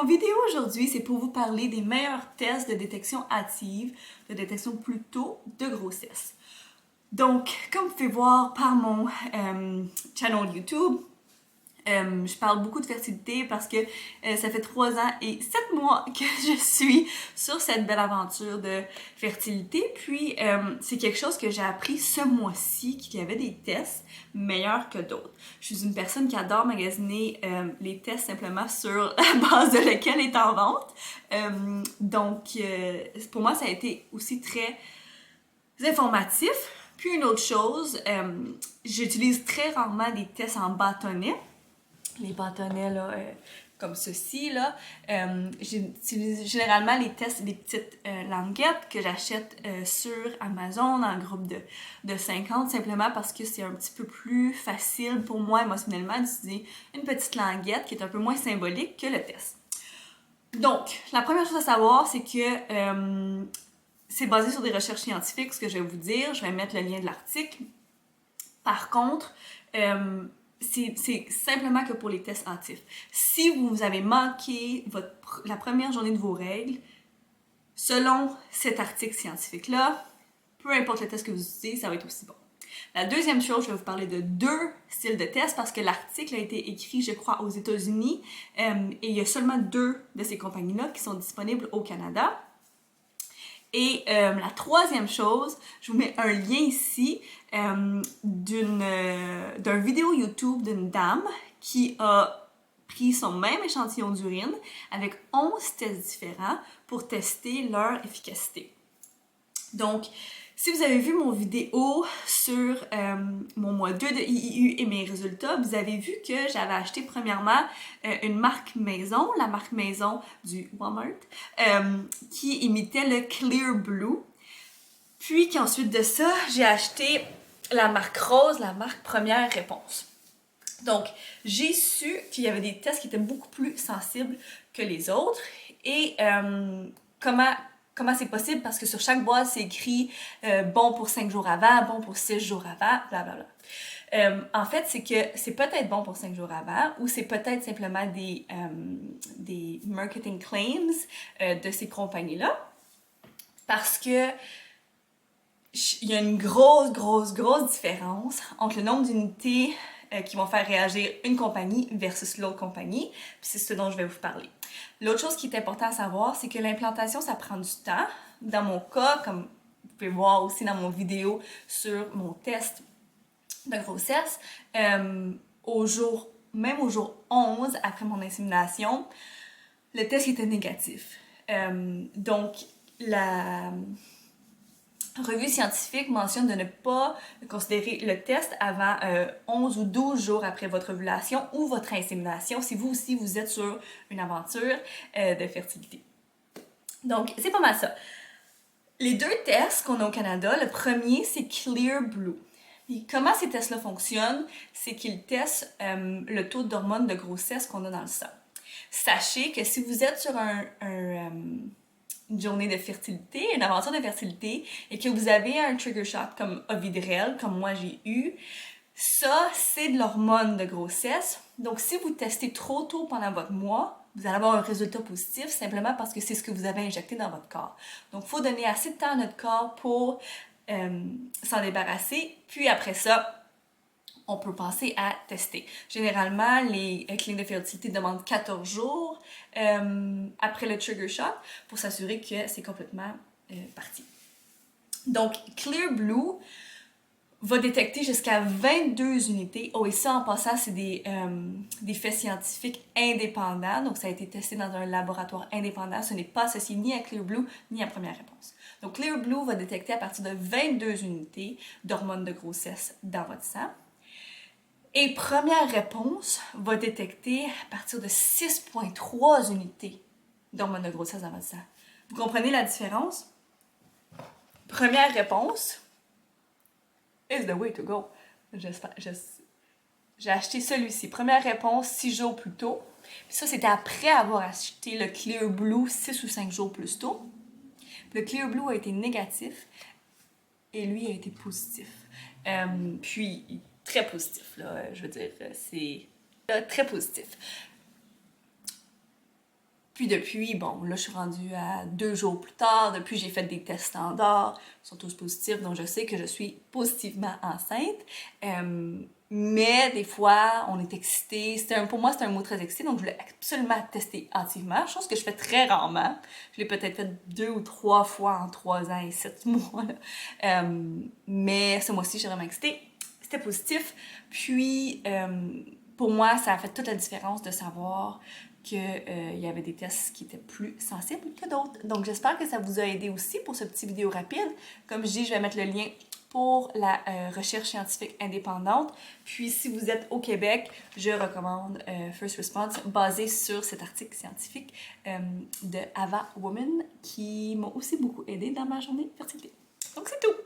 mon vidéo aujourd'hui, c'est pour vous parler des meilleurs tests de détection hâtive, de détection plus tôt de grossesse. Donc, comme vous pouvez voir par mon channel YouTube, je parle beaucoup de fertilité parce que ça fait 3 ans et 7 mois que je suis sur cette belle aventure de fertilité. Puis, c'est quelque chose que j'ai appris ce mois-ci, qu'il y avait des tests meilleurs que d'autres. Je suis une personne qui adore magasiner les tests simplement sur la base de laquelle est en vente. Donc, pour moi, ça a été aussi très informatif. Puis une autre chose, j'utilise très rarement des tests en bâtonnet. Les bâtonnets là, comme ceci là, j'utilise généralement les tests des petites languettes que j'achète sur Amazon en groupe de 50 simplement parce que c'est un petit peu plus facile pour moi émotionnellement d'utiliser une petite languette qui est un peu moins symbolique que le test. Donc, la première chose à savoir, c'est que c'est basé sur des recherches scientifiques, ce que je vais vous dire. Je vais mettre le lien de l'article. Par contre, c'est simplement que pour les tests hâtifs. Si vous avez manqué la première journée de vos règles, selon cet article scientifique-là, peu importe le test que vous utilisez, ça va être aussi bon. La deuxième chose, je vais vous parler de 2 styles de tests parce que l'article a été écrit, je crois, aux États-Unis et il y a seulement 2 de ces compagnies-là qui sont disponibles au Canada. Et la troisième chose, je vous mets un lien ici d'un vidéo YouTube d'une dame qui a pris son même échantillon d'urine avec 11 tests différents pour tester leur efficacité. Donc, si vous avez vu mon vidéo sur mon mois 2 de IIU et mes résultats, vous avez vu que j'avais acheté premièrement une marque maison, la marque maison du Walmart, qui imitait le Clear Blue. Puis qu'ensuite de ça, j'ai acheté la marque rose, la marque Première Réponse. Donc, j'ai su qu'il y avait des tests qui étaient beaucoup plus sensibles que les autres. Et comment c'est possible? Parce que sur chaque boîte, c'est écrit bon pour 5 jours avant, bon pour 6 jours avant, blablabla. En fait, c'est que c'est peut-être bon pour 5 jours avant ou c'est peut-être simplement des marketing claims de ces compagnies-là. Parce que il y a une grosse différence entre le nombre d'unités qui vont faire réagir une compagnie versus l'autre compagnie. Puis c'est ce dont je vais vous parler. L'autre chose qui est important à savoir, c'est que l'implantation, ça prend du temps. Dans mon cas, comme vous pouvez voir aussi dans mon vidéo sur mon test de grossesse, même au jour 11 après mon insémination, le test était négatif. Donc, la revue scientifique mentionne de ne pas considérer le test avant 11 ou 12 jours après votre ovulation ou votre insémination si vous aussi vous êtes sur une aventure de fertilité. Donc, c'est pas mal ça. Les 2 tests qu'on a au Canada, le premier, c'est Clear Blue. Et comment ces tests-là fonctionnent? C'est qu'ils testent le taux d'hormones de grossesse qu'on a dans le sang. Sachez que si vous êtes sur une journée de fertilité, une aventure de fertilité, et que vous avez un trigger shock comme Ovidrel, comme moi j'ai eu, ça, c'est de l'hormone de grossesse. Donc, si vous testez trop tôt pendant votre mois, vous allez avoir un résultat positif simplement parce que c'est ce que vous avez injecté dans votre corps. Donc, il faut donner assez de temps à notre corps pour s'en débarrasser. Puis après ça, on peut penser à tester. Généralement, les cliniques de fertilité demandent 14 jours après le trigger shock pour s'assurer que c'est complètement parti. Donc, Clear Blue va détecter jusqu'à 22 unités. Oh, et ça, en passant, c'est des faits scientifiques indépendants. Donc, ça a été testé dans un laboratoire indépendant. Ce n'est pas associé ni à Clear Blue, ni à Première Réponse. Donc, Clear Blue va détecter à partir de 22 unités d'hormones de grossesse dans votre sang. Et Première Réponse va détecter à partir de 6,3 unités d'hormones de grossesse dans votre sang. Vous comprenez la différence? Première Réponse is the way to go. J'ai acheté celui-ci. Première Réponse 6 jours plus tôt. Puis ça, c'était après avoir acheté le Clear Blue 6 ou 5 jours plus tôt. Le Clear Blue a été négatif et lui a été positif. Puis, très positif, là, je veux dire, c'est très positif. Puis depuis, bon, là, je suis rendue à 2 jours plus tard. Depuis, j'ai fait des tests standards. Ils sont tous positifs, donc je sais que je suis positivement enceinte. Mais des fois, on est excité. Pour moi, c'est un mot très excité, donc je voulais absolument tester hâtivement, chose que je fais très rarement. Je l'ai peut-être fait 2 ou 3 fois en 3 ans et 7 mois. Mais ce mois-ci, j'ai vraiment excité. C'était positif. Puis, pour moi, ça a fait toute la différence de savoir qu'il y avait des tests qui étaient plus sensibles que d'autres. Donc, j'espère que ça vous a aidé aussi pour ce petit vidéo rapide. Comme je dis, je vais mettre le lien pour la recherche scientifique indépendante. Puis, si vous êtes au Québec, je recommande First Response, basé sur cet article scientifique de Ava Woman, qui m'a aussi beaucoup aidé dans ma journée de fertilité. Donc, c'est tout!